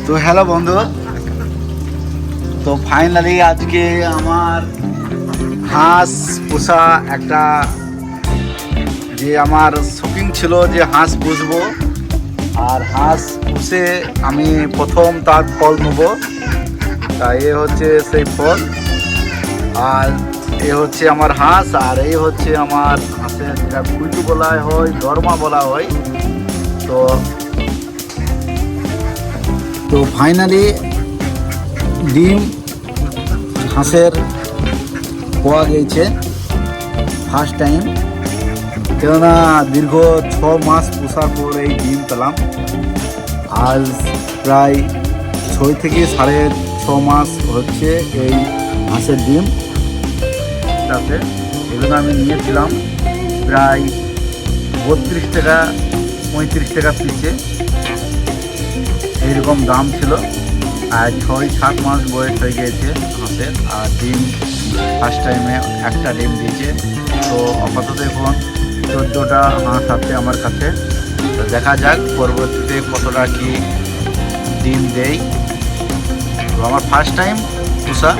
তো হ্যালো বন্ধু, তো ফাইনালি আজকে আমার হাঁস পোষা একটা যে আমার শপিং ছিল যে হাঁস পুষবো, আর হাঁস পুষে আমি প্রথম তার ফল নেব। তা এ হচ্ছে সেই ফল, আর এ হচ্ছে আমার হাঁস, আর এই হচ্ছে আমার হাঁসের যেটা কুইটু বলা হয়, দরমা বলা হয়। তো তো ফাইনালি ডিম হাঁসের পাওয়া গেছে ফার্স্ট টাইম, কেননা দীর্ঘ 6 মাস পোষার পর এই ডিম পেলাম। আজ প্রায় 6 থেকে 6.5 মাস হচ্ছে এই হাঁসের ডিম। তাতে এগুলো আমি নিয়েছিলাম প্রায় 32 টাকা 35 টাকা পিসে, এইরকম দাম ছিল। আর 6-7 মাস বয়স হয়ে গিয়েছে হাঁসের, আর ডিম ফার্স্ট টাইমে একটা ডিম দিয়েছে। তো আপাতত এখন 14টা হাঁস আছে আমার কাছে। তো দেখা যাক পরবর্তীতে কতটা কি ডিম দেয়। তো আমার ফার্স্ট টাইম পোষা